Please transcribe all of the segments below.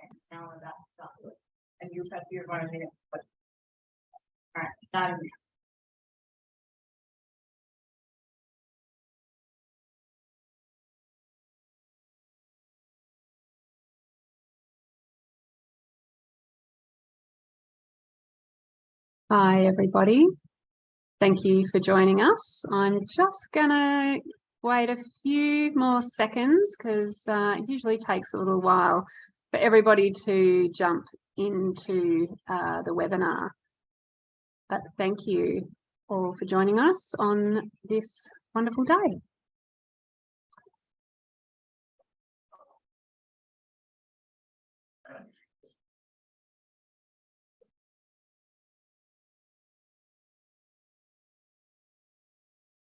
and now we're about to start with. And you'll have your own minute. All right, starting now. Hi, everybody. Thank you for joining us. I'm just going to wait a few more seconds because it usually takes a little while for everybody to jump into the webinar. But thank you all for joining us on this wonderful day.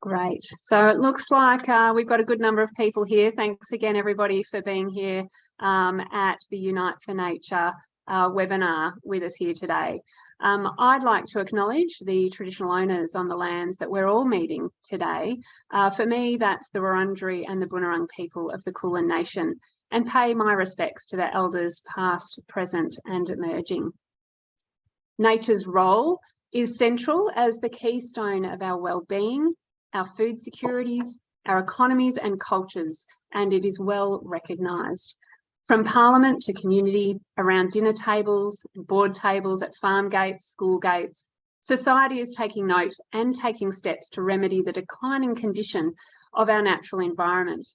Great. So it looks like we've got a good number of people here. Thanks again, everybody, for being here at the Unite for Nature webinar with us here today. I'd like to acknowledge the traditional owners on the lands that we're all meeting today. For me, that's the Wurundjeri and the Bunurong people of the Kulin Nation, and pay my respects to their elders past, present and emerging. Nature's role is central as the keystone of our well-being, our food securities, our economies and cultures, and it is well recognised. From Parliament to community, around dinner tables, board tables, at farm gates, school gates, society is taking note and taking steps to remedy the declining condition of our natural environment.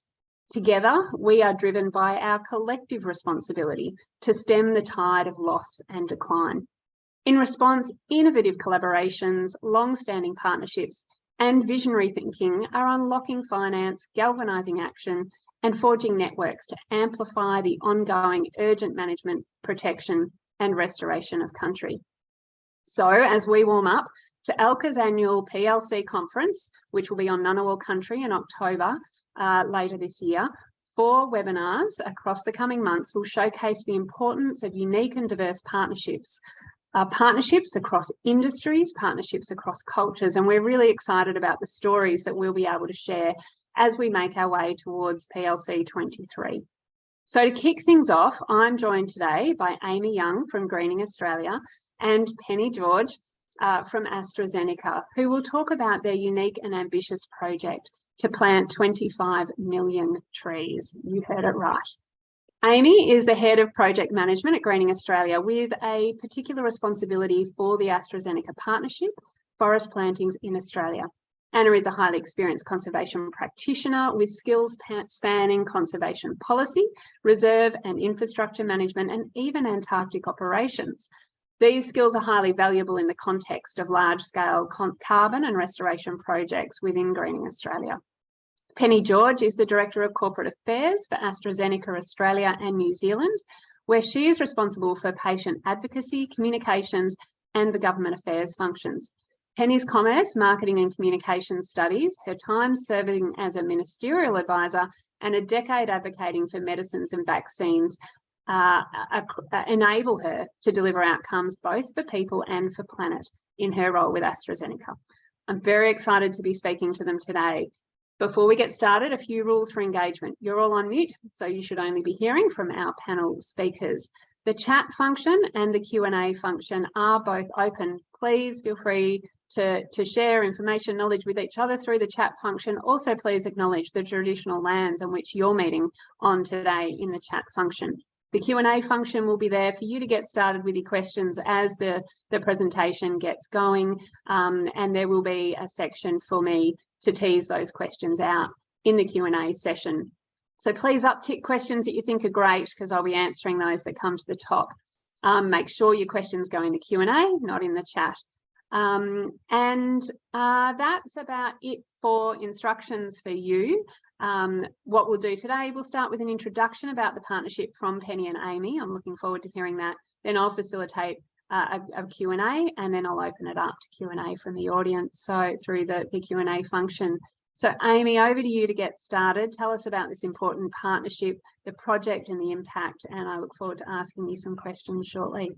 Together, we are driven by our collective responsibility to stem the tide of loss and decline. In response, innovative collaborations, long-standing partnerships, and visionary thinking are unlocking finance, galvanising action, and forging networks to amplify the ongoing urgent management, protection, and restoration of country. So, as we warm up to ALCA's annual PLC conference, which will be on Ngunnawal country in October later this year, 4 webinars across the coming months will showcase the importance of unique and diverse partnerships. Partnerships across industries, partnerships across cultures, and we're really excited about the stories that we'll be able to share as we make our way towards PLC 23. So to kick things off, I'm joined today by Amy Young from Greening Australia and Penny George from AstraZeneca, who will talk about their unique and ambitious project to plant 25 million trees. You heard it right. Amy is the head of project management at Greening Australia with a particular responsibility for the AstraZeneca partnership, forest plantings in Australia. Anna is a highly experienced conservation practitioner with skills spanning conservation policy, reserve and infrastructure management, and even Antarctic operations. These skills are highly valuable in the context of large-scale carbon and restoration projects within Greening Australia. Penny George is the Director of Corporate Affairs for AstraZeneca Australia and New Zealand, where she is responsible for patient advocacy, communications, and the government affairs functions. Penny's commerce, marketing and communications studies, her time serving as a ministerial advisor, and a decade advocating for medicines and vaccines enable her to deliver outcomes both for people and for planet in her role with AstraZeneca. I'm very excited to be speaking to them today. Before we get started, a few rules for engagement. You're all on mute, so you should only be hearing from our panel speakers. The chat function and the Q&A function are both open. Please feel free to share information, knowledge with each other through the chat function. Also, please acknowledge the traditional lands on which you're meeting on today in the chat function. The Q&A function will be there for you to get started with your questions as the presentation gets going, and there will be a section for me to tease those questions out in the Q&A session. So please uptick questions that you think are great, because I'll be answering those that come to the top. Make sure your questions go in the Q&A, not in the chat. That's about it for instructions for you. What we'll do today, we'll start with an introduction about the partnership from Penny and Amy. I'm looking forward to hearing that. Then I'll facilitate a Q&A, and then I'll open it up to Q&A from the audience, so through the Q&A function. So Amy, over to you to get started. Tell us about this important partnership, the project and the impact, and I look forward to asking you some questions shortly.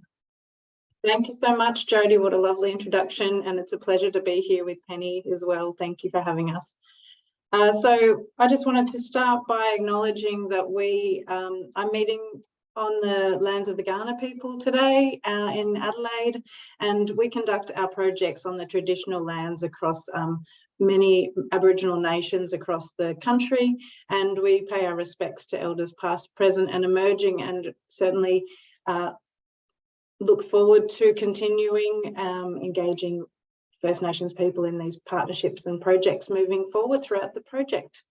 Thank you so much, Jodie. What a lovely introduction, and it's a pleasure to be here with Penny as well. Thank you for having us. So I just wanted to start by acknowledging that we are meeting on the lands of the Kaurna people today in Adelaide, and we conduct our projects on the traditional lands across many Aboriginal nations across the country, and we pay our respects to elders past, present and emerging, and certainly look forward to continuing engaging First Nations people in these partnerships and projects moving forward throughout the project.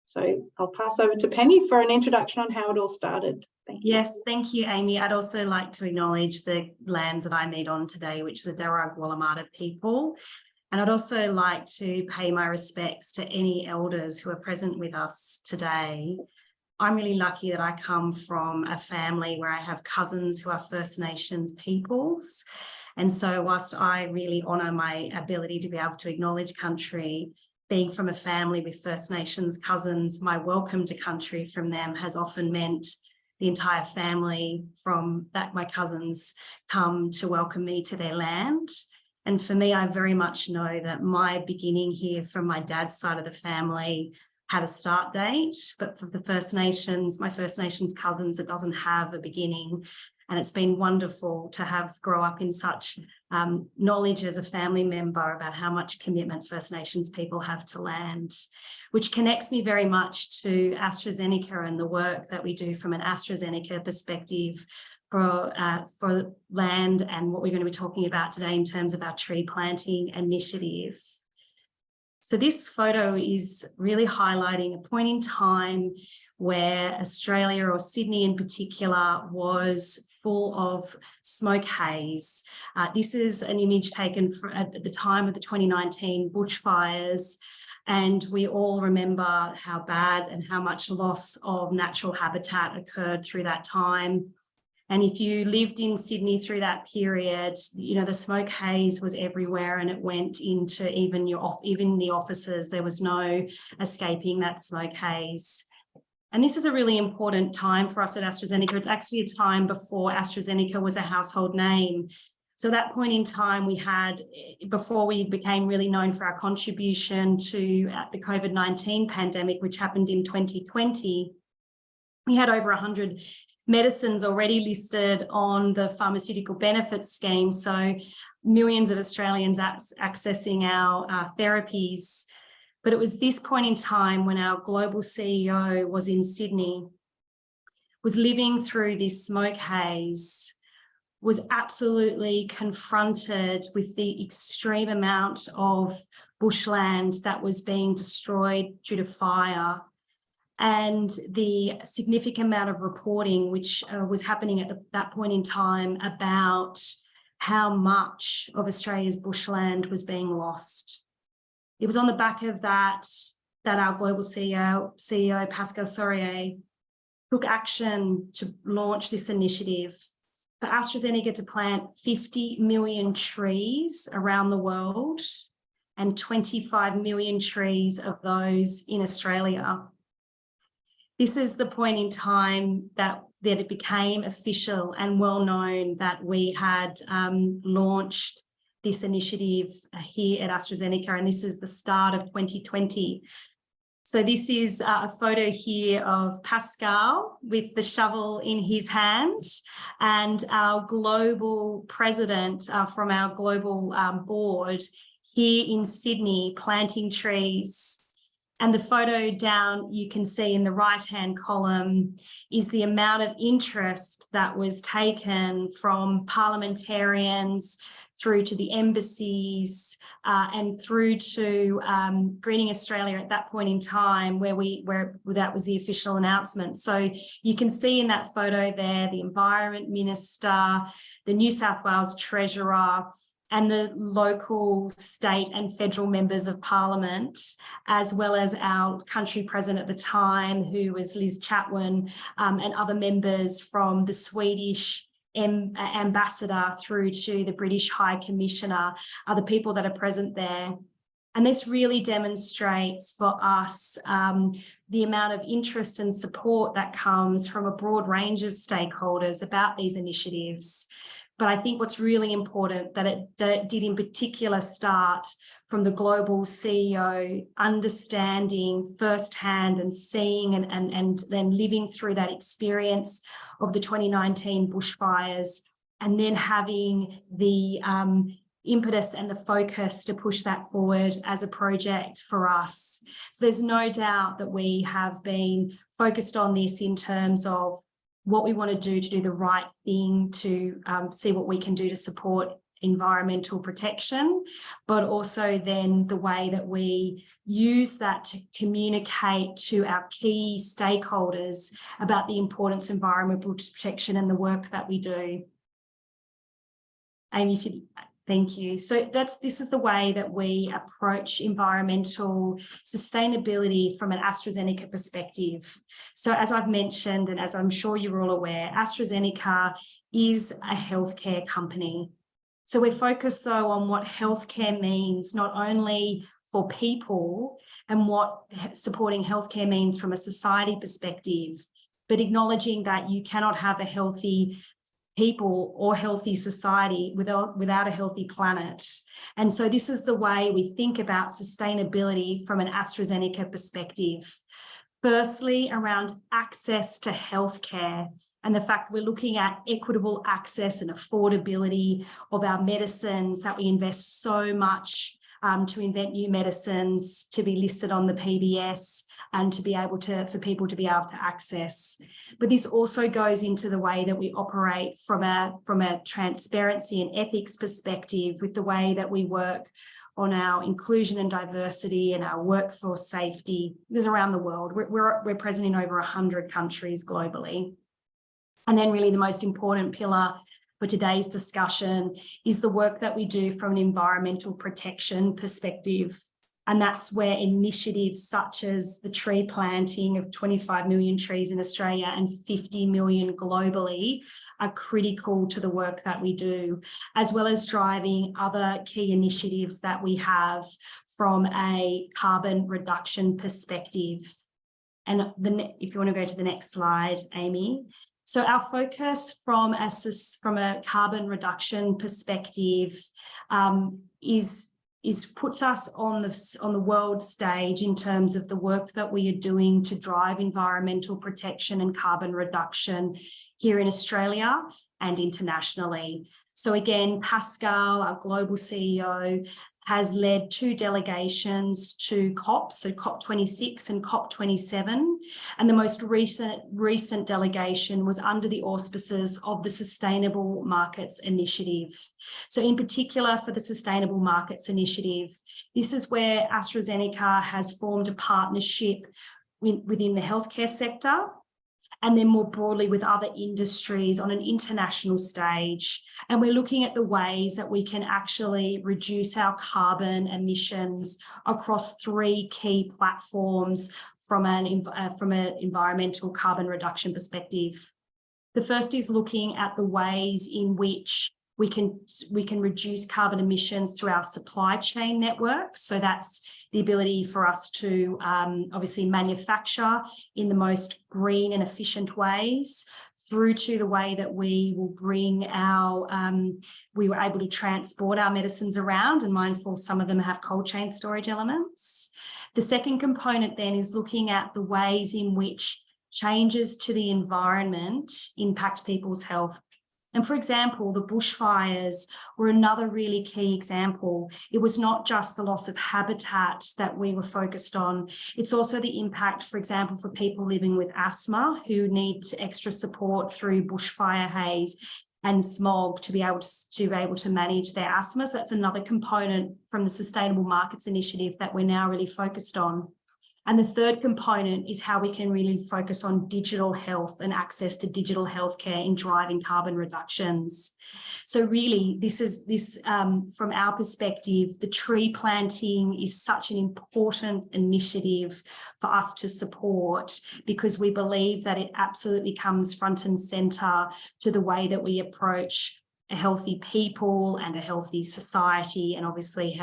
So I'll pass over to Penny for an introduction on how it all started. Thank you. Yes, thank you, Amy. I'd also like to acknowledge the lands that I meet on today, which is the Darug Wallamata people. And I'd also like to pay my respects to any elders who are present with us today. I'm really lucky that I come from a family where I have cousins who are First Nations peoples. And so whilst I really honour my ability to be able to acknowledge country, being from a family with First Nations cousins, my welcome to country from them has often meant the entire family from that my cousins come to welcome me to their land. And for me, I very much know that my beginning here from my dad's side of the family had a start date, but for the First Nations, my First Nations cousins, it doesn't have a beginning. And it's been wonderful to grow up in such knowledge as a family member about how much commitment First Nations people have to land, which connects me very much to AstraZeneca and the work that we do from an AstraZeneca perspective for land and what we're going to be talking about today in terms of our tree planting initiative. So this photo is really highlighting a point in time where Australia, or Sydney in particular, was full of smoke haze. This is an image taken at the time of the 2019 bushfires, and we all remember how bad and how much loss of natural habitat occurred through that time. And if you lived in Sydney through that period, you know, the smoke haze was everywhere, and it went into even the offices. There was no escaping that smoke haze. And this is a really important time for us at AstraZeneca. It's actually a time before AstraZeneca was a household name. So at that point in time, we had, before we became really known for our contribution to the COVID-19 pandemic, which happened in 2020, we had over 100 medicines already listed on the pharmaceutical benefits scheme. So millions of Australians accessing our therapies. But it was this point in time when our global CEO was in Sydney, was living through this smoke haze, was absolutely confronted with the extreme amount of bushland that was being destroyed due to fire, and the significant amount of reporting which was happening at that point in time about how much of Australia's bushland was being lost. It was on the back of that our global CEO Pascal Sorier took action to launch this initiative for AstraZeneca to plant 50 million trees around the world, and 25 million trees of those in Australia. This is the point in time that it became official and well known that we had launched this initiative here at AstraZeneca, and this is the start of 2020. So this is a photo here of Pascal with the shovel in his hand, and our global president from our global board here in Sydney planting trees. And the photo down, you can see in the right-hand column, is the amount of interest that was taken from parliamentarians through to the embassies and through to Greening Australia at that point in time, where that was the official announcement. So you can see in that photo there, the Environment Minister, the New South Wales Treasurer, and the local, state and federal members of parliament, as well as our country president at the time, who was Liz Chatwin, and other members from the Swedish ambassador through to the British High Commissioner, are the people that are present there. And this really demonstrates for us the amount of interest and support that comes from a broad range of stakeholders about these initiatives. But I think what's really important that it did in particular start from the global CEO, understanding firsthand and seeing and then living through that experience of the 2019 bushfires, and then having the impetus and the focus to push that forward as a project for us. So there's no doubt that we have been focused on this in terms of what we want to do the right thing, to see what we can do to support environmental protection, but also then the way that we use that to communicate to our key stakeholders about the importance of environmental protection and the work that we do. Amy, if you, thank you. So this is the way that we approach environmental sustainability from an AstraZeneca perspective. So as I've mentioned, and as I'm sure you're all aware, AstraZeneca is a healthcare company. So we're focused though on what healthcare means, not only for people and what supporting healthcare means from a society perspective, but acknowledging that you cannot have a healthy people or healthy society without a healthy planet. And so this is the way we think about sustainability from an AstraZeneca perspective. Firstly, around access to healthcare and the fact we're looking at equitable access and affordability of our medicines, that we invest so much to invent new medicines, to be listed on the PBS, and to be able to, for people to be able to access. But this also goes into the way that we operate from a transparency and ethics perspective, with the way that we work on our inclusion and diversity and our workforce safety. Because around the world, we're present in over 100 countries globally. And then really the most important pillar for today's discussion is the work that we do from an environmental protection perspective. And that's where initiatives such as the tree planting of 25 million trees in Australia and 50 million globally are critical to the work that we do, as well as driving other key initiatives that we have from a carbon reduction perspective. And if you want to go to the next slide, Amy. So our focus from a carbon reduction perspective puts us on the world stage in terms of the work that we are doing to drive environmental protection and carbon reduction here in Australia and internationally. So again, Pascal, our global CEO, has led 2 delegations to COP, so COP26 and COP27. And the most recent delegation was under the auspices of the Sustainable Markets Initiative. So in particular for the Sustainable Markets Initiative, this is where AstraZeneca has formed a partnership within the healthcare sector, and then more broadly with other industries on an international stage. And we're looking at the ways that we can actually reduce our carbon emissions across 3 key platforms from an environmental carbon reduction perspective. The first is looking at the ways in which we can reduce carbon emissions through our supply chain network. So that's the ability for us to obviously manufacture in the most green and efficient ways, through to the way that we will bring we were able to transport our medicines around, and mindful some of them have cold chain storage elements. The second component then is looking at the ways in which changes to the environment impact people's health. And for example, the bushfires were another really key example. It was not just the loss of habitat that we were focused on. It's also the impact, for example, for people living with asthma who need extra support through bushfire haze and smog to be able to manage their asthma. So that's another component from the Sustainable Markets Initiative that we're now really focused on. And the third component is how we can really focus on digital health and access to digital healthcare in driving carbon reductions. So really, from our perspective, the tree planting is such an important initiative for us to support, because we believe that it absolutely comes front and centre to the way that we approach a healthy people and a healthy society, and obviously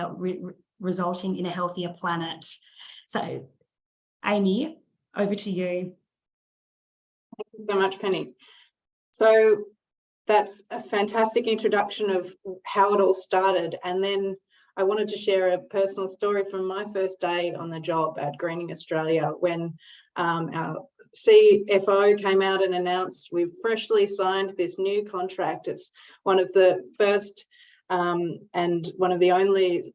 resulting in a healthier planet. So Amy, over to you. Thank you so much, Penny. So that's a fantastic introduction of how it all started. And then I wanted to share a personal story from my first day on the job at Greening Australia when our CFO came out and announced we've freshly signed this new contract. It's one of the first and one of the only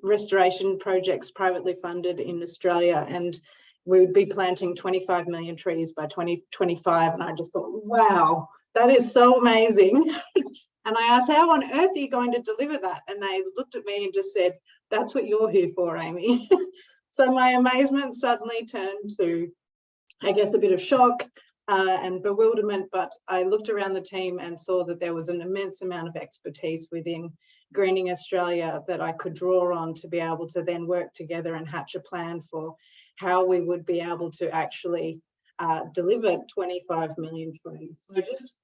restoration projects privately funded in Australia, and we would be planting 25 million trees by 2025. And I just thought, wow, that is so amazing. And I asked, how on earth are you going to deliver that? And they looked at me and just said, that's what you're here for, Amy. So my amazement suddenly turned to, I guess, a bit of shock and bewilderment, but I looked around the team and saw that there was an immense amount of expertise within Greening Australia that I could draw on to be able to then work together and hatch a plan for how we would be able to actually deliver 25 million trees. So just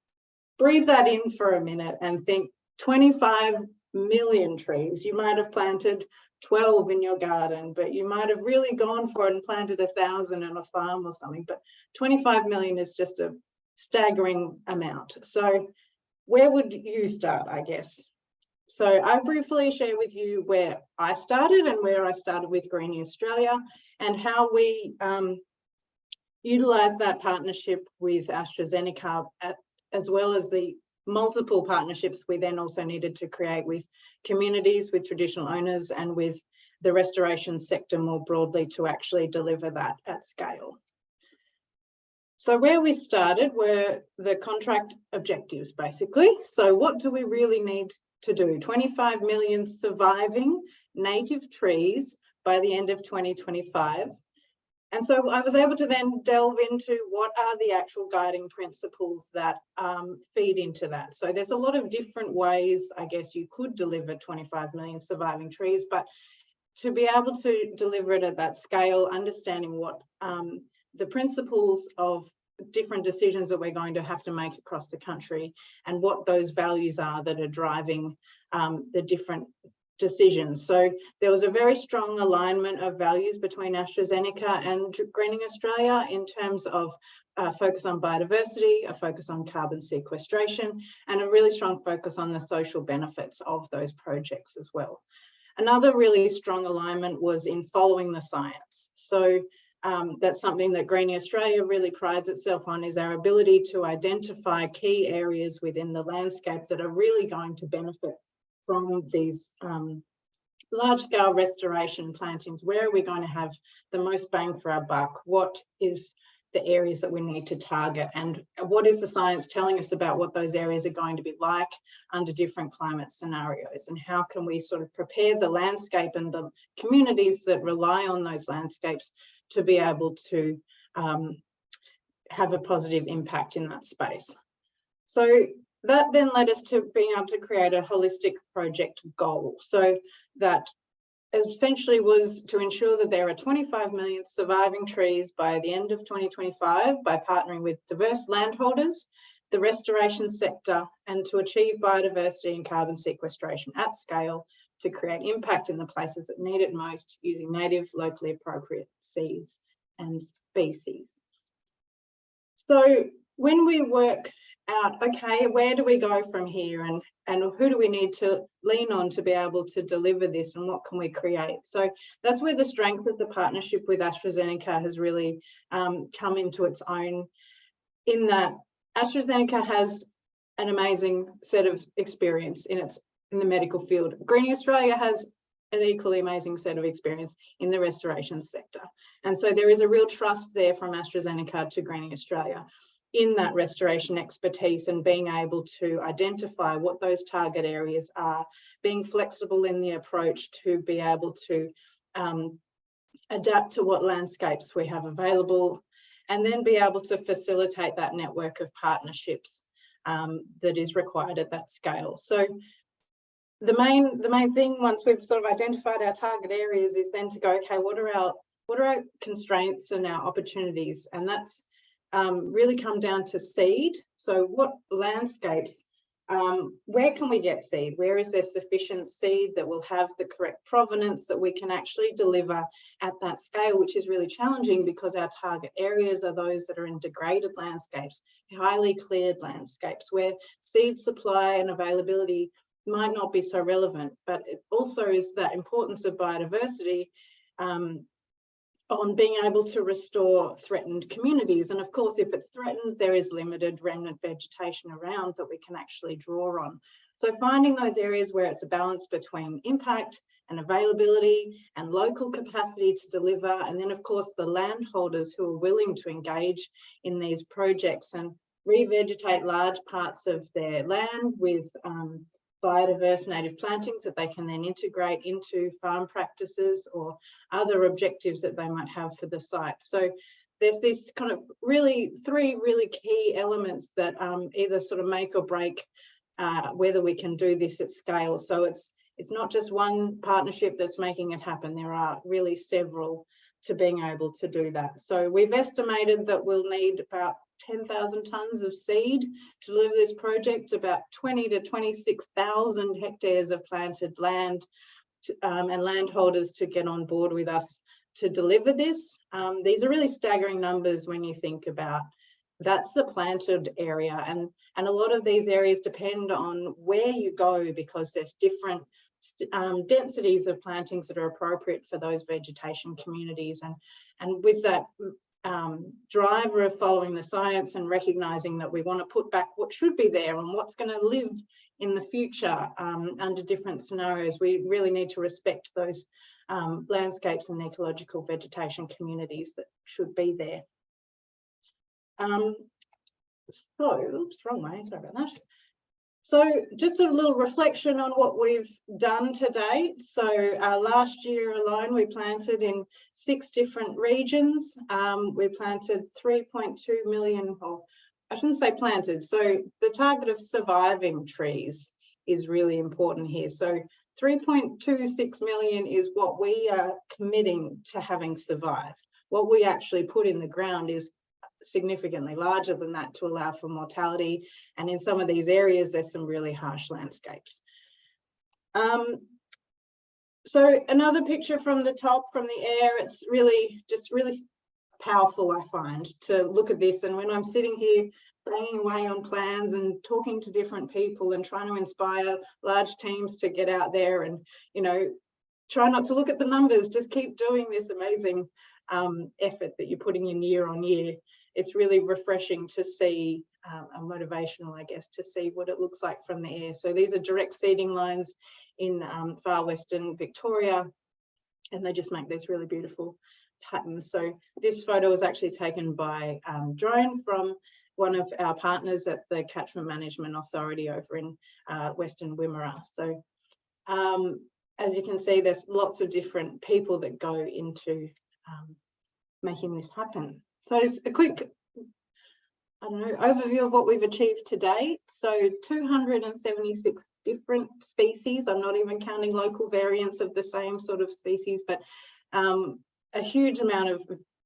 breathe that in for a minute and think 25 million trees. You might have planted 12 in your garden, but you might have really gone for it and planted 1,000 on a farm or something. But 25 million is just a staggering amount. So where would you start, I guess? So I'll briefly share with you where I started and where I started with Greening Australia and how we utilised that partnership with AstraZeneca as well as the multiple partnerships we then also needed to create with communities, with traditional owners and with the restoration sector more broadly to actually deliver that at scale. So where we started were the contract objectives, basically. So what do we really need to do? 25 million surviving native trees by the end of 2025. And so I was able to then delve into what are the actual guiding principles that feed into that. So there's a lot of different ways, I guess, you could deliver 25 million surviving trees, but to be able to deliver it at that scale, understanding what the principles of different decisions that we're going to have to make across the country and what those values are that are driving the different decisions. So there was a very strong alignment of values between AstraZeneca and Greening Australia in terms of a focus on biodiversity, a focus on carbon sequestration, and a really strong focus on the social benefits of those projects as well. Another really strong alignment was in following the science. So that's something that Greening Australia really prides itself on, is our ability to identify key areas within the landscape that are really going to benefit from these large-scale restoration plantings. Where are we going to have the most bang for our buck? What is the areas that we need to target? And what is the science telling us about what those areas are going to be like under different climate scenarios? And how can we sort of prepare the landscape and the communities that rely on those landscapes to be able to have a positive impact in that space? So that then led us to being able to create a holistic project goal. So that essentially was to ensure that there are 25 million surviving trees by the end of 2025 by partnering with diverse landholders, the restoration sector, and to achieve biodiversity and carbon sequestration at scale to create impact in the places that need it most using native, locally appropriate seeds and species. So when we work out, okay, where do we go from here and who do we need to lean on to be able to deliver this and what can we create? So that's where the strength of the partnership with AstraZeneca has really come into its own, in that AstraZeneca has an amazing set of experience in the medical field. Greening Australia has an equally amazing set of experience in the restoration sector. And so there is a real trust there from AstraZeneca to Greening Australia in that restoration expertise and being able to identify what those target areas are, being flexible in the approach to be able to adapt to what landscapes we have available, and then be able to facilitate that network of partnerships that is required at that scale. So the main thing, once we've sort of identified our target areas, is then to go, okay, what are our constraints and our opportunities? And that's really come down to seed. So what landscapes, where can we get seed? Where is there sufficient seed that will have the correct provenance that we can actually deliver at that scale, which is really challenging because our target areas are those that are in degraded landscapes, highly cleared landscapes, where seed supply and availability might not be so relevant, but it also is that importance of biodiversity on being able to restore threatened communities. And of course, if it's threatened, there is limited remnant vegetation around that we can actually draw on. So finding those areas where it's a balance between impact and availability and local capacity to deliver, and then of course the landholders who are willing to engage in these projects and revegetate large parts of their land with biodiverse native plantings that they can then integrate into farm practices or other objectives that they might have for the site. So there's this kind of three really key elements that either sort of make or break whether we can do this at scale. So it's not just one partnership that's making it happen. There are really several to being able to do that. So we've estimated that we'll need about 10,000 tonnes of seed to deliver this project, about 20 to 26,000 hectares of planted land and landholders to get on board with us to deliver this. These are really staggering numbers when you think about that's the planted area, and a lot of these areas depend on where you go because there's different densities of plantings that are appropriate for those vegetation communities, and with that driver of following the science and recognizing that we want to put back what should be there and what's going to live in the future under different scenarios, we really need to respect those landscapes and ecological vegetation communities that should be there. Oops, wrong way, sorry about that. So just a little reflection on what we've done to date. So last year alone, we planted in 6 different regions. We planted 3.2 million, or I shouldn't say planted. So the target of surviving trees is really important here. So 3.26 million is what we are committing to having survive. What we actually put in the ground is significantly larger than that to allow for mortality, and in some of these areas there's some really harsh landscapes. So another picture from the top, from the air, it's really powerful, I find, to look at this. And when I'm sitting here banging away on plans and talking to different people and trying to inspire large teams to get out there and, you know, try not to look at the numbers, just keep doing this amazing effort that you're putting in year on year. It's really refreshing to see, motivational, I guess, to see what it looks like from the air. So these are direct seeding lines in far western Victoria, and they just make these really beautiful patterns. So this photo was actually taken by drone from one of our partners at the Catchment Management Authority over in Western Wimmera. So as you can see, there's lots of different people that go into making this happen. So it's a quick, I don't know, overview of what we've achieved to date. So 276 different species. I'm not even counting local variants of the same sort of species, but a huge amount of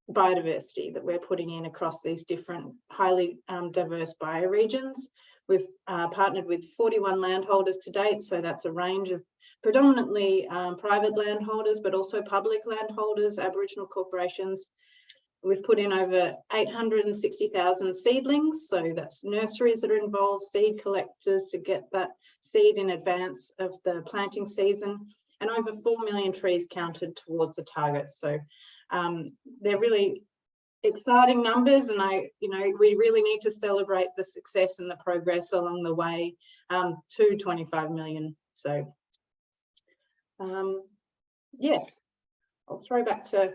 biodiversity that we're putting in across these different highly diverse bioregions. We've partnered with 41 landholders to date, so that's a range of predominantly private landholders, but also public landholders, Aboriginal corporations. We've put in over 860,000 seedlings, so that's nurseries that are involved, seed collectors to get that seed in advance of the planting season, and over 4 million trees counted towards the target. So they're really exciting numbers, and we really need to celebrate the success and the progress along the way to 25 million. So yes, I'll throw back to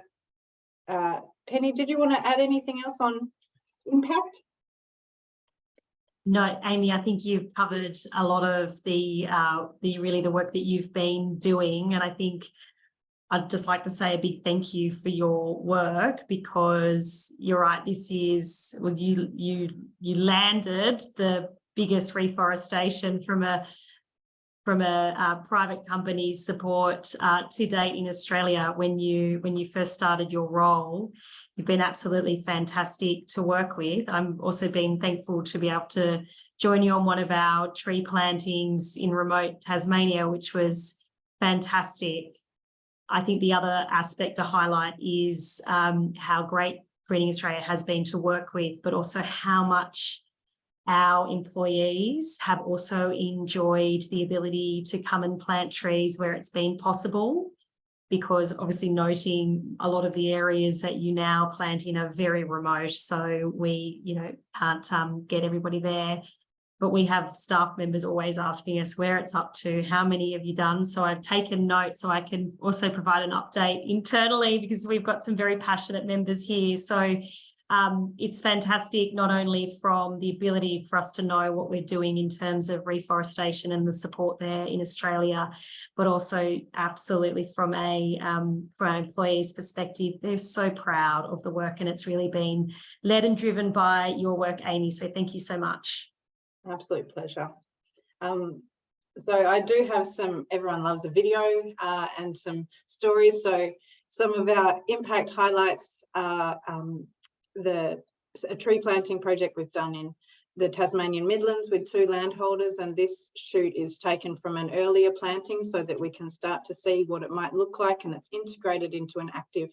Penny. Did you want to add anything else on impact? No, Amy, I think you've covered a lot of the work that you've been doing, and I think I'd just like to say a big thank you for your work, because you're right, this is, well, you landed the biggest reforestation from a private company's support to date in Australia when you first started your role. You've been absolutely fantastic to work with. I'm also been thankful to be able to join you on one of our tree plantings in remote Tasmania, which was fantastic. I think the other aspect to highlight is how great Greening Australia has been to work with, but also how much our employees have also enjoyed the ability to come and plant trees where it's been possible, because obviously noting a lot of the areas that you now plant in are very remote. So we, can't get everybody there. But we have staff members always asking us where it's up to, how many have you done? So I've taken note so I can also provide an update internally, because we've got some very passionate members here. So it's fantastic, not only from the ability for us to know what we're doing in terms of reforestation and the support there in Australia, but also absolutely from our employees' perspective. They're so proud of the work, and it's really been led and driven by your work, Amy. So thank you so much. Absolute pleasure. So I do have everyone loves a video and some stories. So some of our impact highlights are a tree planting project we've done in the Tasmanian Midlands with 2 landholders, and this shoot is taken from an earlier planting so that we can start to see what it might look like, and it's integrated into an active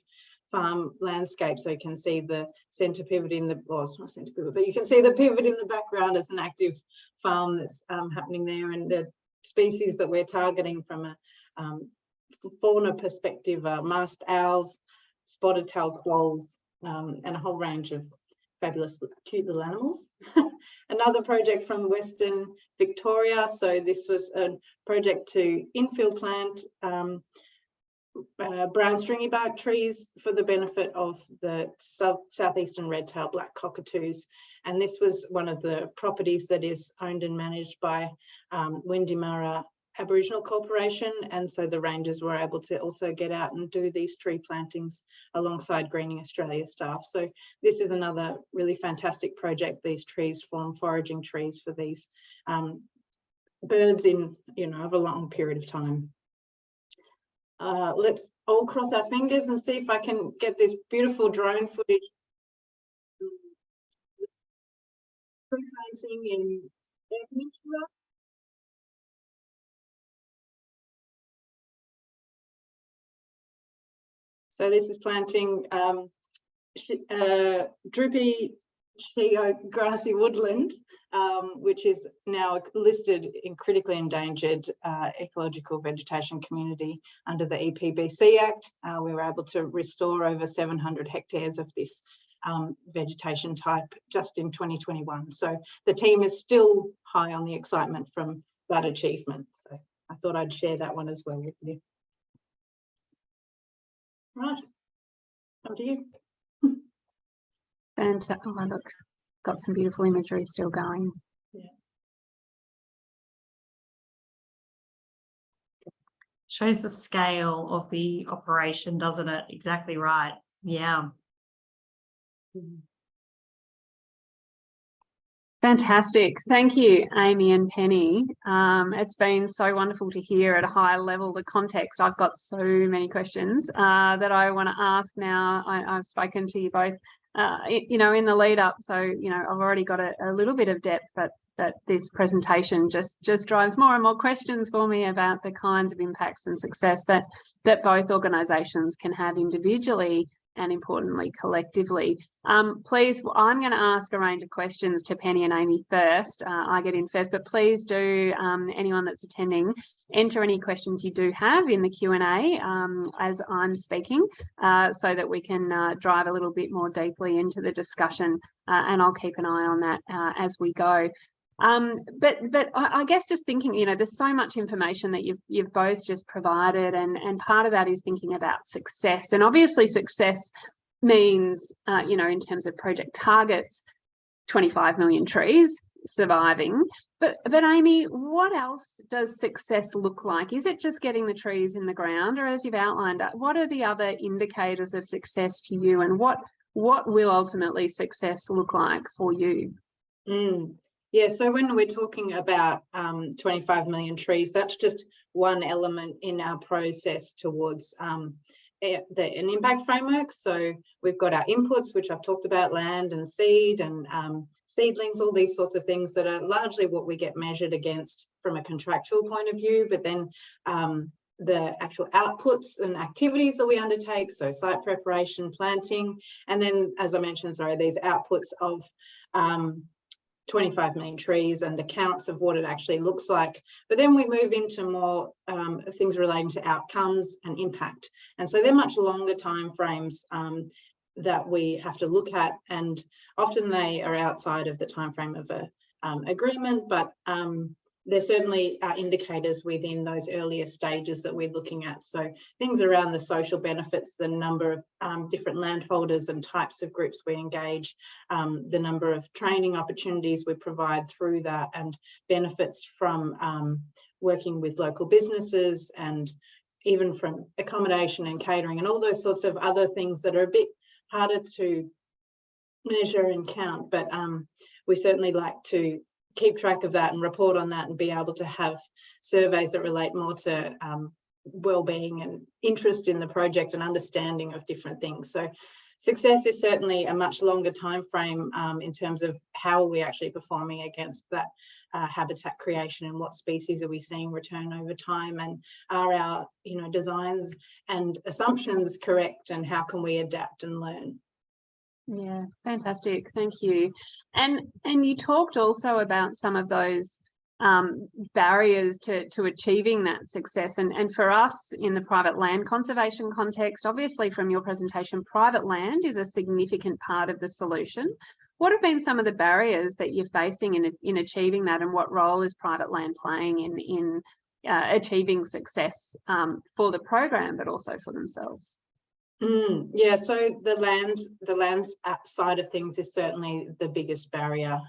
farm landscape. So you can see the centre pivot in the, well, it's not centre pivot, but you can see the pivot in the background as an active farm that's happening there. And the species that we're targeting from a fauna perspective are masked owls, spotted tail quolls, and a whole range of fabulous cute little animals. Another project from Western Victoria. So this was a project to infill plant brown stringy bark trees for the benefit of the southeastern red-tailed black cockatoos. And this was one of the properties that is owned and managed by Windimara Aboriginal Corporation, and so the rangers were able to also get out and do these tree plantings alongside Greening Australia staff. So this is another really fantastic project. These trees form foraging trees for these birds in, over a long period of time. Let's all cross our fingers and see if I can get this beautiful drone footage. Tree planting in Eyre Peninsula. So this is planting droopy grassy woodland, which is now listed in critically endangered ecological vegetation community under the EPBC Act. We were able to restore over 700 hectares of this vegetation type just in 2021. So the team is still high on the excitement from that achievement. So I thought I'd share that one as well with you. Right, over to you. Fantastic. Oh, look, got some beautiful imagery still going. Yeah. Shows the scale of the operation, doesn't it? Exactly right. Yeah. Fantastic. Thank you, Amy and Penny. It's been so wonderful to hear at a high level the context. I've got so many questions that I want to ask now. I've spoken to you both, in the lead up. So, I've already got a little bit of depth, but this presentation just drives more and more questions for me about the kinds of impacts and success that both organisations can have individually and importantly collectively. Please, I'm going to ask a range of questions to Penny and Amy first. I get in first, but please do, anyone that's attending, enter any questions you do have in the Q&A as I'm speaking, so that we can drive a little bit more deeply into the discussion, and I'll keep an eye on that as we go. But I guess just thinking, there's so much information that you've both just provided, and part of that is thinking about success. And obviously success means, in terms of project targets, 25 million trees surviving. But Amy, what else does success look like? Is it just getting the trees in the ground, or as you've outlined, what are the other indicators of success to you, and what will ultimately success look like for you? Yeah, so when we're talking about 25 million trees, that's just one element in our process towards an impact framework. So we've got our inputs, which I've talked about, land and seed and seedlings, all these sorts of things that are largely what we get measured against from a contractual point of view, but then the actual outputs and activities that we undertake, so site preparation, planting, and then, as I mentioned, these outputs of 25 million trees and the counts of what it actually looks like. But then we move into more things relating to outcomes and impact. And so they're much longer timeframes that we have to look at, and often they are outside of the timeframe of a agreement, but there certainly are indicators within those earlier stages that we're looking at. So things around the social benefits, the number of different landholders and types of groups we engage, the number of training opportunities we provide through that, and benefits from working with local businesses, and even from accommodation and catering and all those sorts of other things that are a bit harder to measure and count. But we certainly like to keep track of that and report on that, and be able to have surveys that relate more to well-being and interest in the project and understanding of different things. So success is certainly a much longer time frame in terms of how are we actually performing against that habitat creation, and what species are we seeing return over time, and are our designs and assumptions correct, and how can we adapt and learn. Yeah, fantastic. Thank you. And you talked also about some of those barriers to achieving that success. And for us in the private land conservation context, obviously from your presentation, private land is a significant part of the solution. What have been some of the barriers that you're facing in achieving that, and what role is private land playing in achieving success for the program, but also for themselves? Yeah, so the land side of things is certainly the biggest barrier.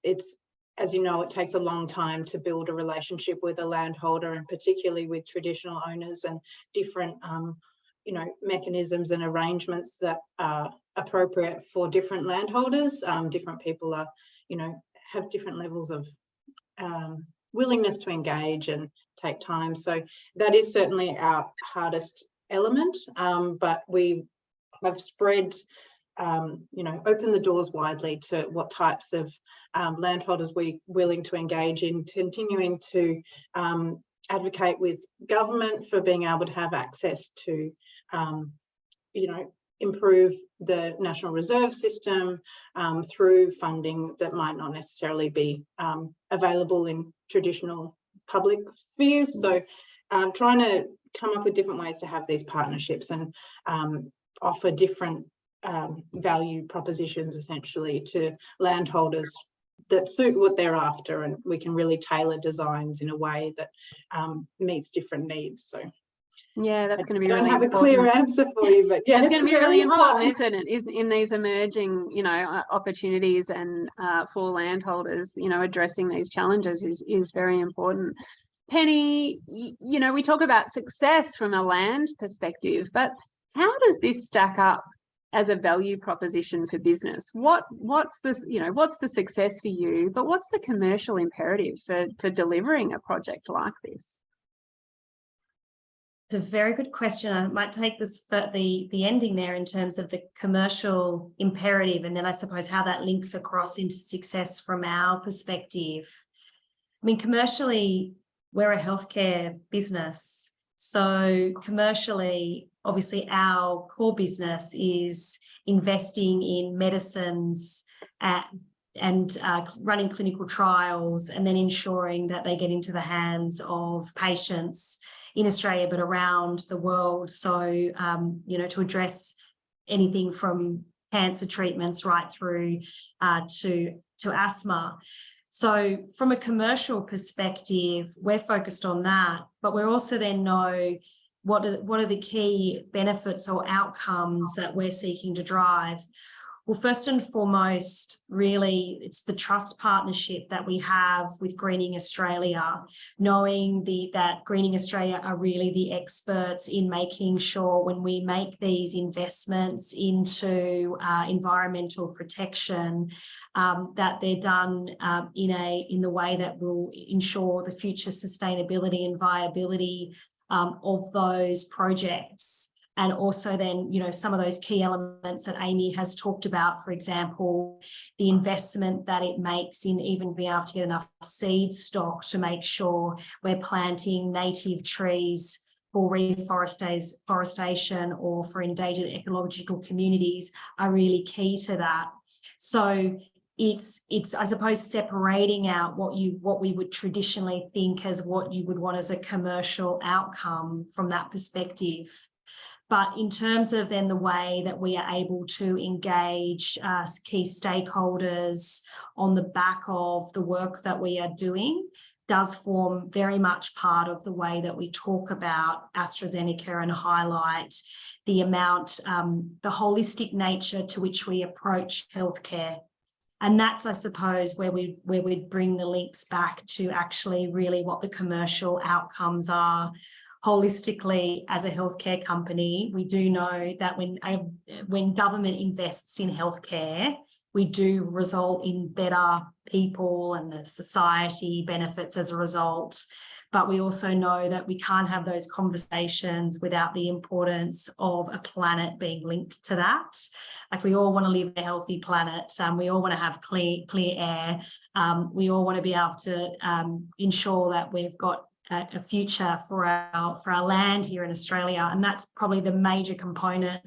It's, as you know, it takes a long time to build a relationship with a landholder, and particularly with traditional owners, and different mechanisms and arrangements that are appropriate for different landholders. Different people are have different levels of willingness to engage and take time. So that is certainly our hardest element, but we have spread open the doors widely to what types of landholders we're willing to engage in, continuing to advocate with government for being able to have access to improve the National Reserve System through funding that might not necessarily be available in traditional public spheres. So trying to come up with different ways to have these partnerships and offer different value propositions essentially to landholders that suit what they're after, and we can really tailor designs in a way that meets different needs. So yeah, that's going to be I don't really have important. a clear answer for you, but yeah, it's going to be really important, isn't it? In these emerging, opportunities, and for landholders, addressing these challenges is very important. Penny, we talk about success from a land perspective, but how does this stack up as a value proposition for business? What's the success for you, but what's the commercial imperative for delivering a project like this? It's a very good question. I might take this for the ending there in terms of the commercial imperative, and then I suppose how that links across into success from our perspective. I mean, commercially, we're a healthcare business. So commercially, obviously our core business is investing in medicines and running clinical trials, and then ensuring that they get into the hands of patients in Australia, but around the world. So, to address anything from cancer treatments right through to asthma. So from a commercial perspective, we're focused on that, but we also then know what are the key benefits or outcomes that we're seeking to drive. Well, first and foremost, really, it's the trust partnership that we have with Greening Australia, knowing that Greening Australia are really the experts in making sure when we make these investments into environmental protection, that they're done in the way that will ensure the future sustainability and viability of those projects. And also then, some of those key elements that Amy has talked about, for example, the investment that it makes in even being able to get enough seed stock to make sure we're planting native trees for reforestation or for endangered ecological communities are really key to that. So it's I suppose separating out what we would traditionally think as what you would want as a commercial outcome from that perspective. But in terms of then the way that we are able to engage key stakeholders on the back of the work that we are doing does form very much part of the way that we talk about AstraZeneca and highlight the amount, the holistic nature to which we approach healthcare. And that's, I suppose, where we bring the links back to actually really what the commercial outcomes are. Holistically, as a healthcare company, we do know that when government invests in healthcare, we do result in better people and the society benefits as a result. But we also know that we can't have those conversations without the importance of a planet being linked to that. Like, we all want to live in a healthy planet. We all want to have clear air. We all want to be able to ensure that we've got a future for our land here in Australia. And that's probably the major component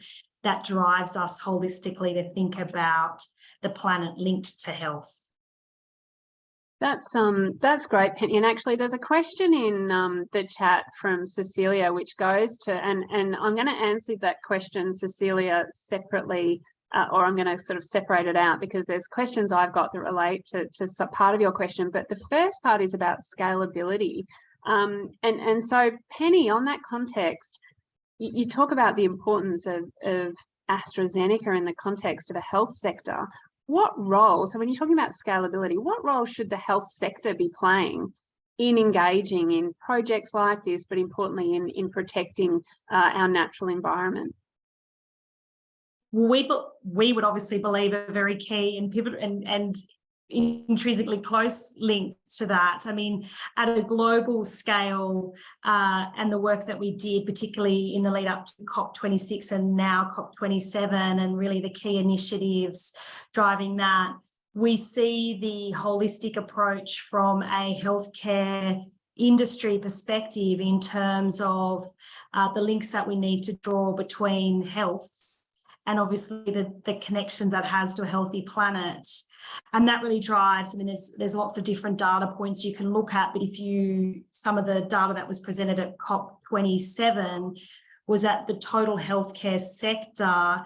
that drives us holistically to think about the planet linked to health. That's great, Penny. And actually, there's a question in the chat from Cecilia, which goes to, and I'm going to answer that question, Cecilia, separately, or I'm going to sort of separate it out, because there's questions I've got that relate to part of your question. But the first part is about scalability. And so, Penny, on that context, you talk about the importance of AstraZeneca in the context of a health sector. What role, so when you're talking about scalability, what role should the health sector be playing in engaging in projects like this, but importantly in protecting our natural environment? We would obviously believe a very key and pivotal and intrinsically close link to that. I mean, at a global scale, and the work that we did, particularly in the lead up to COP26 and now COP27, and really the key initiatives driving that, we see the holistic approach from a healthcare industry perspective in terms of the links that we need to draw between health and obviously the connections that has to a healthy planet. And that really drives, I mean, there's lots of different data points you can look at, but some of the data that was presented at COP27 was that the total healthcare sector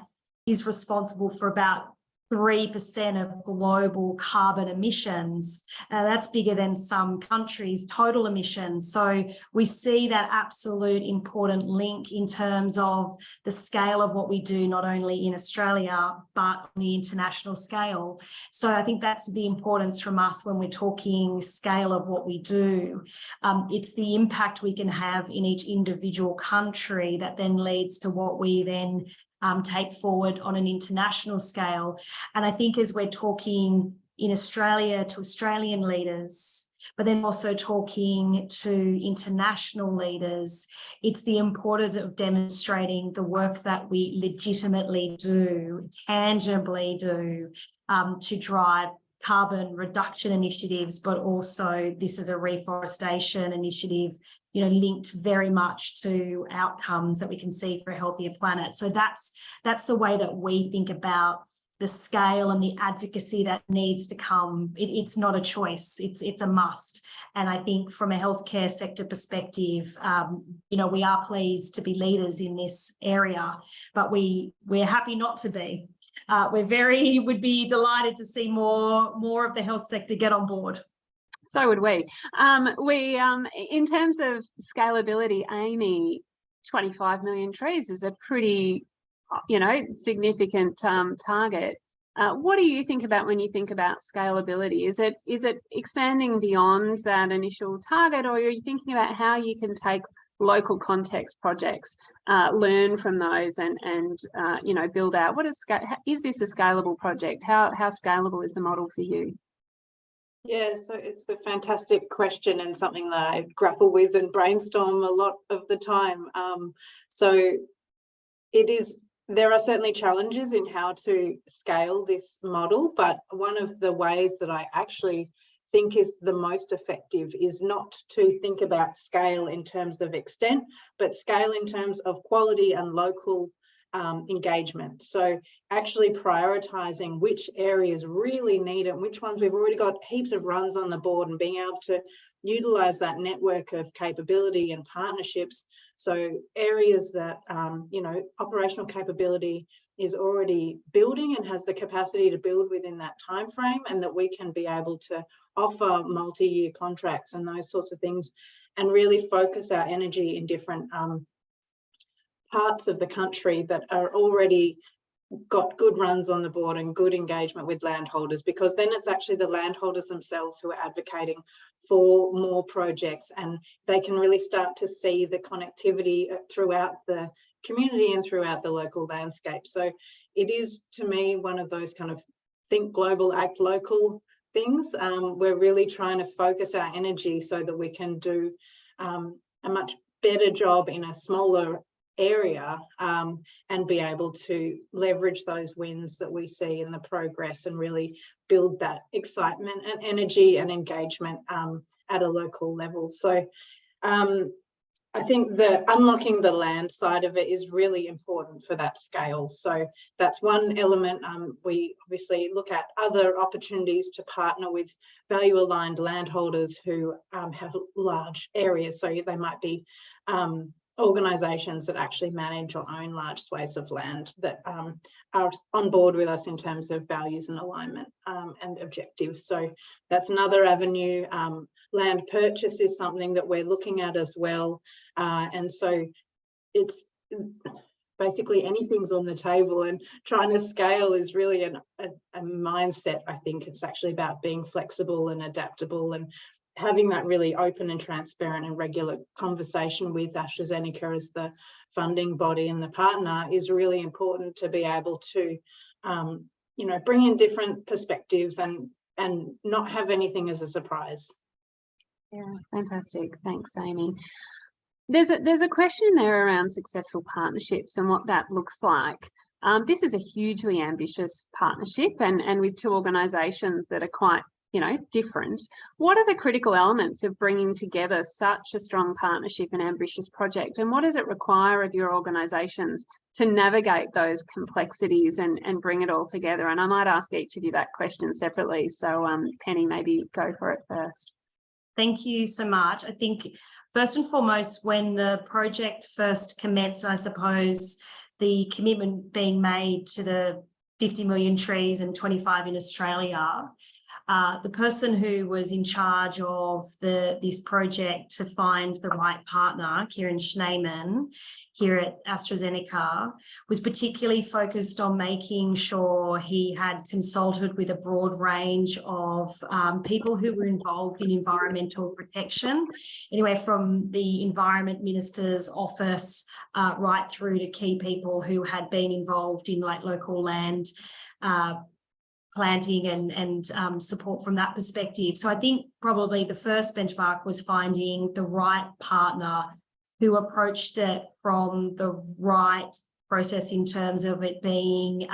is responsible for about 3% of global carbon emissions. That's bigger than some countries' total emissions. So we see that absolute important link in terms of the scale of what we do, not only in Australia, but on the international scale. So I think that's the importance from us when we're talking scale of what we do. It's the impact we can have in each individual country that then leads to what we then take forward on an international scale. And I think as we're talking in Australia to Australian leaders, but then also talking to international leaders, it's the importance of demonstrating the work that we legitimately do, tangibly do, to drive carbon reduction initiatives, but also this is a reforestation initiative, linked very much to outcomes that we can see for a healthier planet. So that's the way that we think about the scale and the advocacy that needs to come. It's not a choice, it's a must. And I think from a healthcare sector perspective, we are pleased to be leaders in this area, but we're happy not to be. Would be delighted to see more of the health sector get on board. So would we. In terms of scalability, Amy, 25 million trees is a pretty, significant target. What do you think about when you think about scalability? Is it expanding beyond that initial target, or are you thinking about how you can take local context projects, learn from those, and build out? Is this a scalable project? How scalable is the model for you? Yeah, so it's a fantastic question and something that I grapple with and brainstorm a lot of the time. So there are certainly challenges in how to scale this model, but one of the ways that I actually think is the most effective is not to think about scale in terms of extent, but scale in terms of quality and local engagement. So actually prioritising which areas really need it, and which ones we've already got heaps of runs on the board, and being able to utilise that network of capability and partnerships. So areas that, you know, operational capability is already building and has the capacity to build within that time frame, and that we can be able to offer multi-year contracts and those sorts of things, and really focus our energy in different parts of the country that are already got good runs on the board and good engagement with landholders, because then it's actually the landholders themselves who are advocating for more projects, and they can really start to see the connectivity throughout the community and throughout the local landscape. So it is, to me, one of those kind of think global, act local things. We're really trying to focus our energy so that we can do a much better job in a smaller area, and be able to leverage those wins that we see in the progress, and really build that excitement and energy and engagement at a local level. So I think that unlocking the land side of it is really important for that scale. So that's one element. We obviously look at other opportunities to partner with value-aligned landholders who have large areas. So they might be organisations that actually manage or own large swathes of land that are on board with us in terms of values and alignment and objectives. So that's another avenue. Land purchase is something that we're looking at as well. And so it's basically anything's on the table, and trying to scale is really a mindset. I think it's actually about being flexible and adaptable, and having that really open and transparent and regular conversation with AstraZeneca as the funding body and the partner is really important, to be able to, you know, bring in different perspectives and not have anything as a surprise. Yeah, fantastic. Thanks, Amy. There's a question in there around successful partnerships and what that looks like. This is a hugely ambitious partnership, and with two organisations that are quite, you know, different. What are the critical elements of bringing together such a strong partnership and ambitious project, and what does it require of your organisations to navigate those complexities and bring it all together? And I might ask each of you that question separately. So Penny, maybe go for it first. Thank you so much. I think first and foremost, when the project first commenced, I suppose the commitment being made to the 50 million trees and 25 in Australia, the person who was in charge of this project to find the right partner, Kieran Schneeman, here at AstraZeneca, was particularly focused on making sure he had consulted with a broad range of people who were involved in environmental protection, anywhere from the Environment Minister's office right through to key people who had been involved in like local land planting and support from that perspective. So I think probably the first benchmark was finding the right partner who approached it from the right process in terms of it being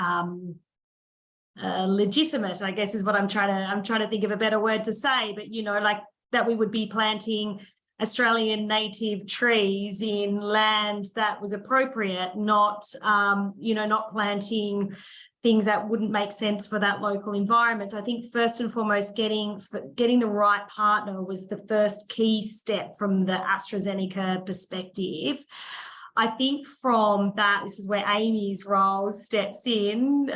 legitimate, I guess is what I'm trying to think of a better word to say, but you know, like that we would be planting Australian native trees in land that was appropriate, not you know, not planting things that wouldn't make sense for that local environment. So I think first and foremost, getting the right partner was the first key step from the AstraZeneca perspective. I think from that, this is where Amy's role steps in.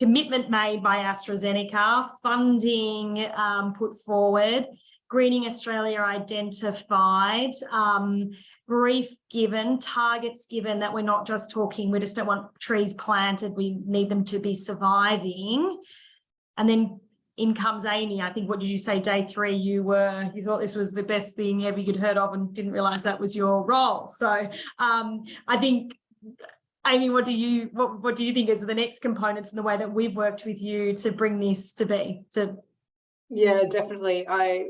Commitment made by AstraZeneca, funding put forward, Greening Australia identified, brief given, targets given, that we're not just talking, we just don't want trees planted, we need them to be surviving. And then in comes Amy. I think, what did you say, day 3, you thought this was the best thing ever you'd heard of and didn't realise that was your role. So I think, Amy, what do you think is the next components in the way that we've worked with you to bring this to be? Yeah, definitely. I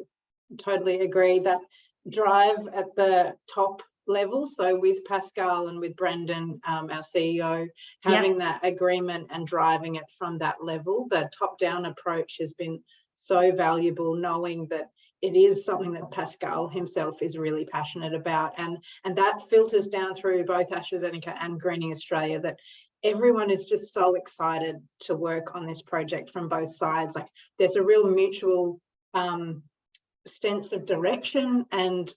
totally agree. That drive at the top level, so with Pascal and with Brendan, our CEO, having that agreement and driving it from that level, the top-down approach has been so valuable, knowing that it is something that Pascal himself is really passionate about, and that filters down through both AstraZeneca and Greening Australia, that everyone is just so excited to work on this project from both sides. Like, there's a real mutual sense of direction and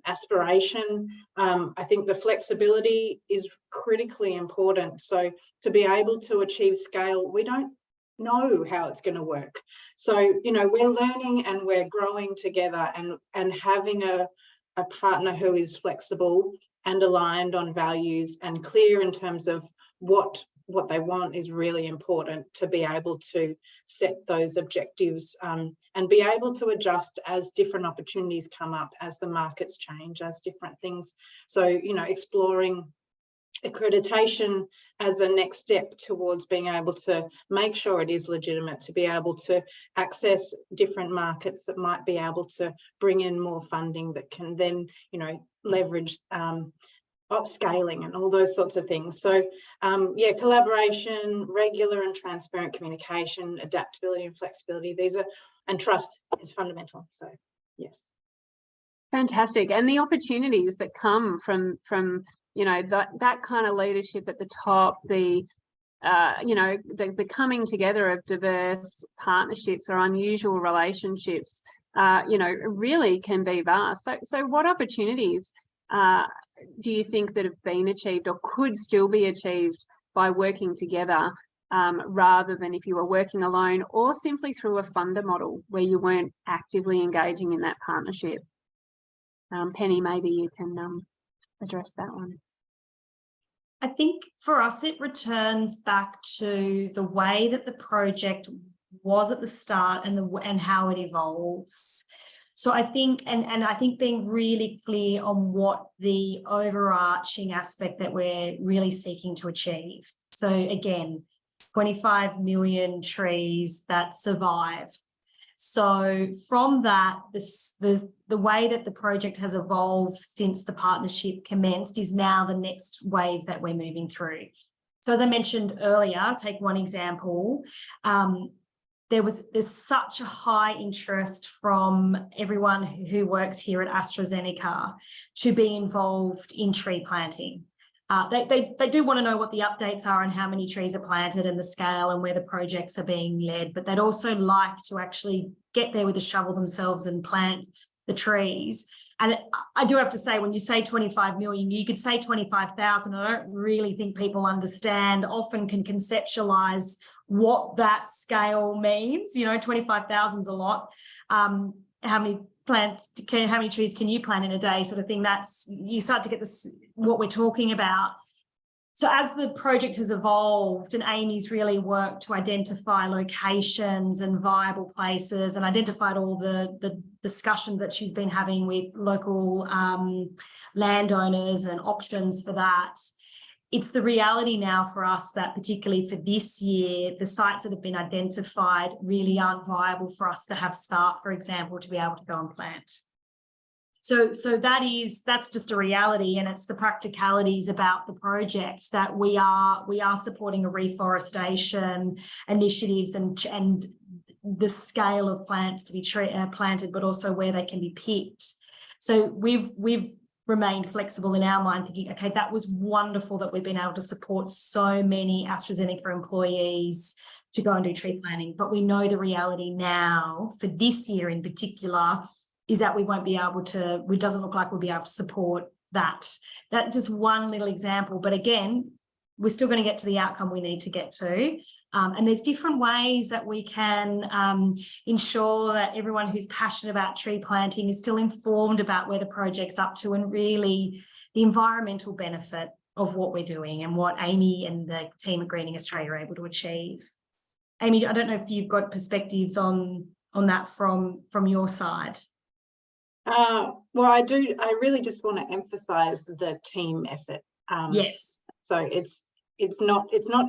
aspiration. I think the flexibility is critically important. So to be able to achieve scale, we don't know how it's going to work. So, you know, we're learning and we're growing together, and having a partner who is flexible and aligned on values and clear in terms of what they want is really important, to be able to set those objectives and be able to adjust as different opportunities come up, as the markets change, as different things. So, you know, exploring accreditation as a next step towards being able to make sure it is legitimate, to be able to access different markets that might be able to bring in more funding that can then, you know, leverage upscaling and all those sorts of things. So yeah, collaboration, regular and transparent communication, adaptability and flexibility, these are, and trust is fundamental. So yes. Fantastic. And the opportunities that come from you know, that kind of leadership at the top, the you know, the coming together of diverse partnerships or unusual relationships, you know, really can be vast. So what opportunities do you think that have been achieved or could still be achieved by working together, rather than if you were working alone, or simply through a funder model where you weren't actively engaging in that partnership? Penny, maybe you can address that one. I think for us, it returns back to the way that the project was at the start and how it evolves. So I think, and I think being really clear on what the overarching aspect that we're really seeking to achieve. So again, 25 million trees that survive. So from that, the way that the project has evolved since the partnership commenced is now the next wave that we're moving through. So as I mentioned earlier, take one example, there's such a high interest from everyone who works here at AstraZeneca to be involved in tree planting. They do want to know what the updates are and how many trees are planted and the scale and where the projects are being led, but they'd also like to actually get there with a shovel themselves and plant the trees. And I do have to say, when you say 25 million, you could say 25,000. I don't really think people understand, often can conceptualize what that scale means. You know, 25,000 is a lot. How many trees can you plant in a day, sort of thing? That's, you start to get this, what we're talking about. So as the project has evolved and Amy's really worked to identify locations and viable places and identified all the discussions that she's been having with local landowners and options for that, it's the reality now for us that particularly for this year, the sites that have been identified really aren't viable for us to have staff, for example, to be able to go and plant. So that's just a reality, and it's the practicalities about the project that we are supporting a reforestation initiatives and the scale of plants to be planted, but also where they can be picked. So we've remained flexible in our mind, thinking, okay, that was wonderful that we've been able to support so many AstraZeneca employees to go and do tree planting. But we know the reality now for this year in particular is that we won't be able to, it doesn't look like we'll be able to support that. That's just one little example. But again, we're still going to get to the outcome we need to get to. And there's different ways that we can ensure that everyone who's passionate about tree planting is still informed about where the project's up to and really the environmental benefit of what we're doing and what Amy and the team at Greening Australia are able to achieve. Amy, I don't know if you've got perspectives on that from your side. Well, I do. I really just want to emphasize the team effort. Yes. So it's not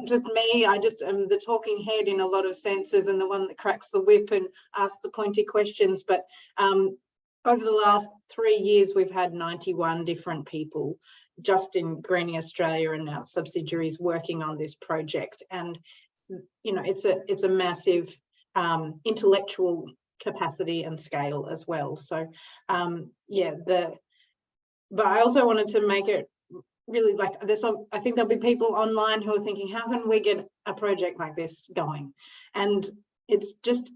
just me. I just am the talking head in a lot of senses and the one that cracks the whip and asks the pointy questions. But over the last 3 years, we've had 91 different people just in Greening Australia and our subsidiaries working on this project. And you know, it's a massive intellectual capacity and scale as well. So yeah, but I also wanted to make it really like I think there'll be people online who are thinking, how can we get a project like this going? And it's just,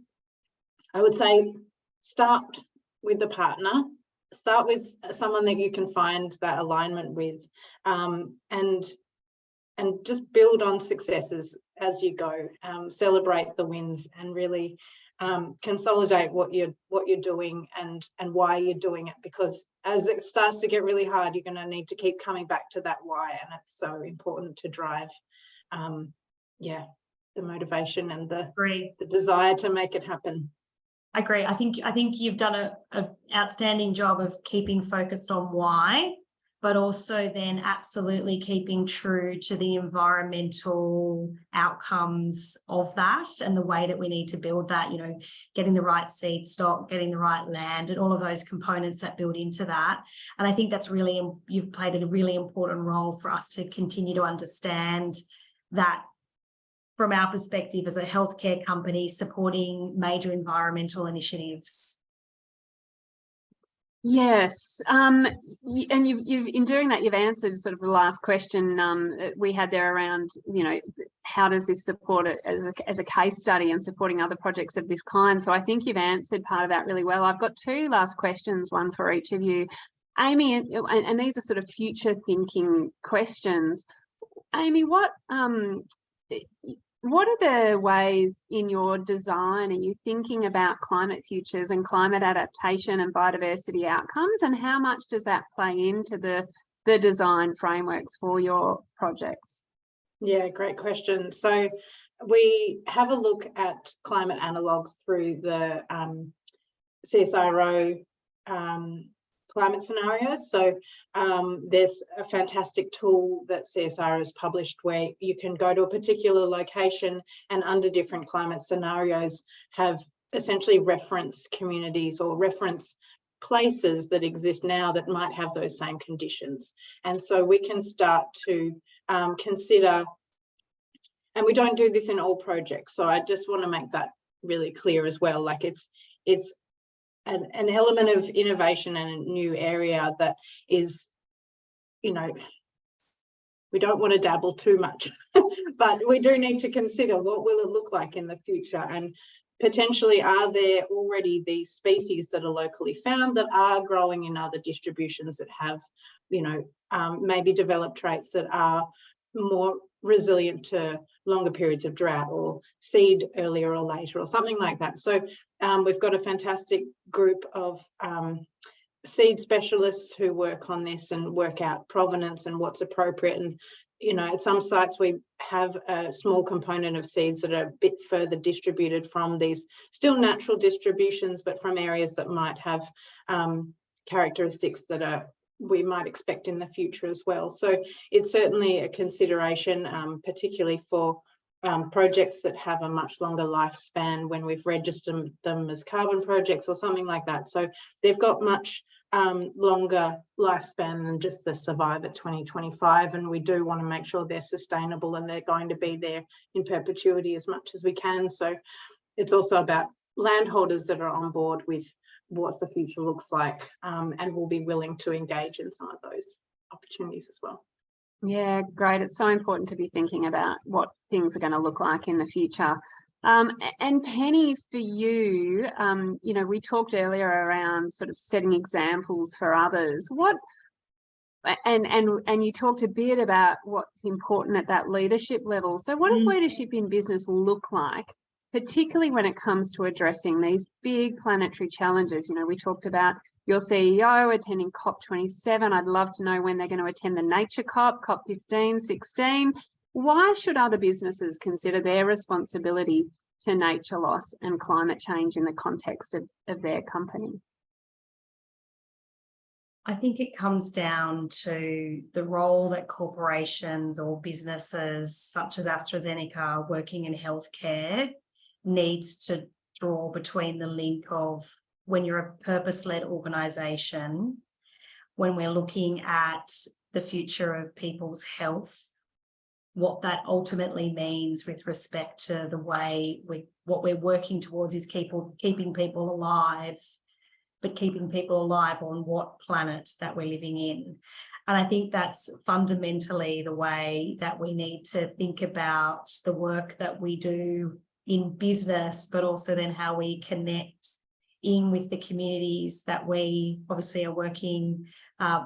I would say, start with the partner, start with someone that you can find that alignment with, and just build on successes as you go, celebrate the wins, and really consolidate what you're doing and why you're doing it, because as it starts to get really hard, you're going to need to keep coming back to that why, and it's so important to drive yeah, the motivation and the desire to make it happen. I agree. I think you've done an outstanding job of keeping focused on why, but also then absolutely keeping true to the environmental outcomes of that and the way that we need to build that, you know, getting the right seed stock, getting the right land, and all of those components that build into that. And I think that's really, you've played a really important role for us to continue to understand that from our perspective as a healthcare company supporting major environmental initiatives. Yes, and you've in doing that, you've answered sort of the last question we had there around, you know, how does this support it as a case study and supporting other projects of this kind? So I think you've answered part of that really well. I've got two last questions, one for each of you. Amy, and these are sort of future thinking questions. Amy, what are the ways in your design are you thinking about climate futures and climate adaptation and biodiversity outcomes, and how much does that play into the design frameworks for your projects? Yeah, great question. So we have a look at climate analogue through the CSIRO climate scenarios. So there's a fantastic tool that CSIRO has published where you can go to a particular location and under different climate scenarios have essentially reference communities or reference places that exist now that might have those same conditions. And so we can start to consider, and we don't do this in all projects, so I just want to make that really clear as well. Like it's an element of innovation and a new area that is, you know, we don't want to dabble too much, but we do need to consider what will it look like in the future, and potentially are there already these species that are locally found that are growing in other distributions that have, you know, maybe developed traits that are more resilient to longer periods of drought or seed earlier or later or something like that. So we've got a fantastic group of seed specialists who work on this and work out provenance and what's appropriate. And, you know, at some sites we have a small component of seeds that are a bit further distributed from these still natural distributions, but from areas that might have characteristics that are we might expect in the future as well. So it's certainly a consideration, particularly for projects that have a much longer lifespan when we've registered them as carbon projects or something like that. So they've got much longer lifespan than just the survive at 2025, and we do want to make sure they're sustainable and they're going to be there in perpetuity as much as we can. So it's also about landholders that are on board with what the future looks like, and will be willing to engage in some of those opportunities as well. Yeah, great. It's so important to be thinking about what things are going to look like in the future. And Penny, for you, you know, we talked earlier around sort of setting examples for others. What, and you talked a bit about what's important at that leadership level. So what does leadership in business look like, particularly when it comes to addressing these big planetary challenges? You know, we talked about your CEO attending COP27. I'd love to know when they're going to attend the Nature COP, COP15, 16. Why should other businesses consider their responsibility to nature loss and climate change in the context of their company? I think it comes down to the role that corporations or businesses such as AstraZeneca working in healthcare needs to draw between the link of when you're a purpose-led organisation, when we're looking at the future of people's health, what that ultimately means with respect to the way what we're working towards is keeping people alive, but keeping people alive on what planet that we're living in. And I think that's fundamentally the way that we need to think about the work that we do in business, but also then how we connect in with the communities that we obviously are working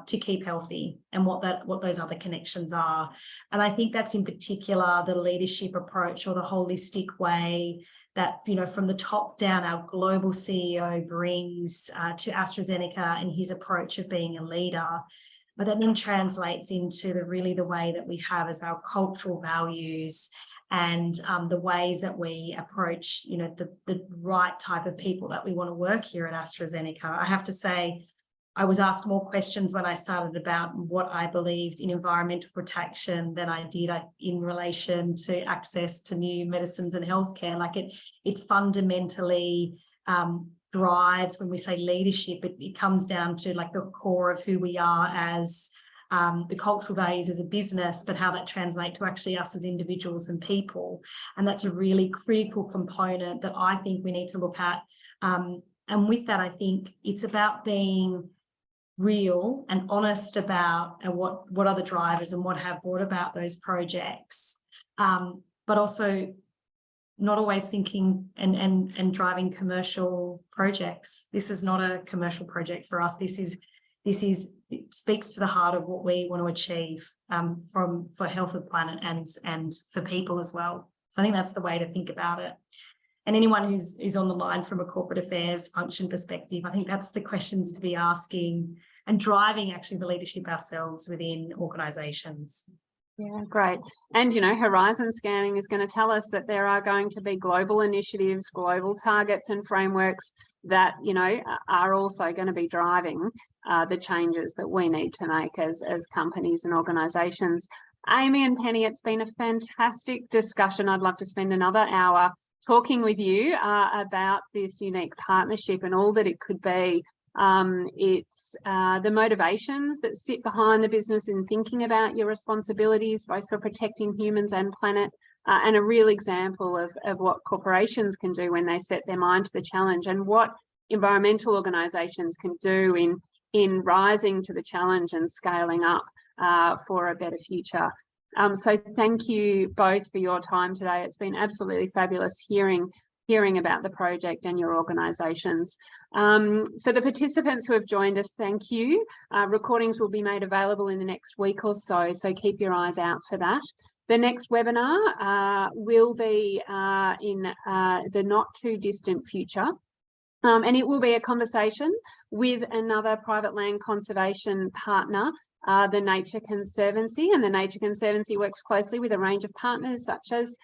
to keep healthy, and what those other connections are. And I think that's in particular the leadership approach, or the holistic way that, you know, from the top down, our global CEO brings to AstraZeneca and his approach of being a leader. But that then translates into the way that we have as our cultural values, and the ways that we approach, you know, the right type of people that we want to work here at AstraZeneca. I have to say, I was asked more questions when I started about what I believed in environmental protection than I did in relation to access to new medicines and healthcare. Like it fundamentally drives, when we say leadership, it comes down to like the core of who we are as the cultural values as a business, but how that translates to actually us as individuals and people. And that's a really critical component that I think we need to look at. And with that, I think it's about being real and honest about what are the drivers and what have brought about those projects, but also not always thinking and driving commercial projects. This is not a commercial project for us. It speaks to the heart of what we want to achieve for health of the planet and for people as well. So I think that's the way to think about it. And anyone who's on the line from a corporate affairs function perspective, I think that's the questions to be asking and driving actually the leadership ourselves within organisations. Yeah, great. And, you know, horizon scanning is going to tell us that there are going to be global initiatives, global targets and frameworks that, you know, are also going to be driving the changes that we need to make as companies and organisations. Amy and Penny, it's been a fantastic discussion. I'd love to spend another hour talking with you about this unique partnership and all that it could be. It's the motivations that sit behind the business in thinking about your responsibilities, both for protecting humans and planet, and a real example of what corporations can do when they set their mind to the challenge, and what environmental organisations can do in rising to the challenge and scaling up for a better future. So thank you both for your time today. It's been absolutely fabulous hearing about the project and your organisations. For the participants who have joined us, thank you. Recordings will be made available in the next week or so keep your eyes out for that. The next webinar will be in the not too distant future. And it will be a conversation with another private land conservation partner, the Nature Conservancy. And the Nature Conservancy works closely with a range of partners such as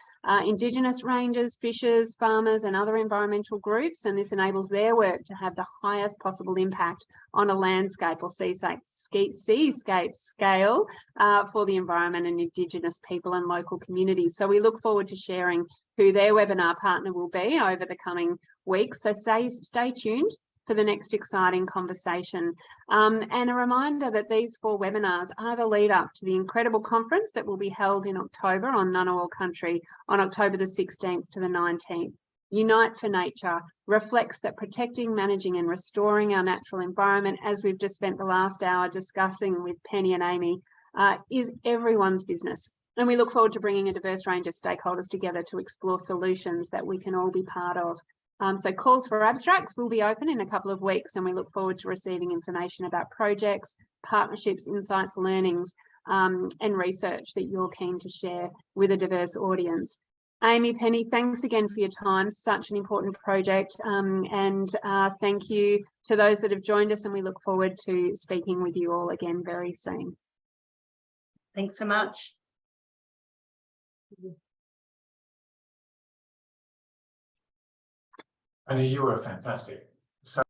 Indigenous rangers, fishers, farmers and other environmental groups, and this enables their work to have the highest possible impact on a landscape or seascape scale for the environment and Indigenous people and local communities. So we look forward to sharing who their webinar partner will be over the coming weeks. So stay tuned for the next exciting conversation. And a reminder that these 4 webinars are the lead up to the incredible conference that will be held in October on Ngunnawal country on October the 16th to the 19th. Unite for Nature reflects that protecting, managing and restoring our natural environment, as we've just spent the last hour discussing with Penny and Amy, is everyone's business. And we look forward to bringing a diverse range of stakeholders together to explore solutions that we can all be part of. So calls for abstracts will be open in a couple of weeks, and we look forward to receiving information about projects, partnerships, insights, learnings, and research that you're keen to share with a diverse audience. Amy, Penny, thanks again for your time. Such an important project. And thank you to those that have joined us, and we look forward to speaking with you all again very soon. Thanks so much. Penny, you were fantastic.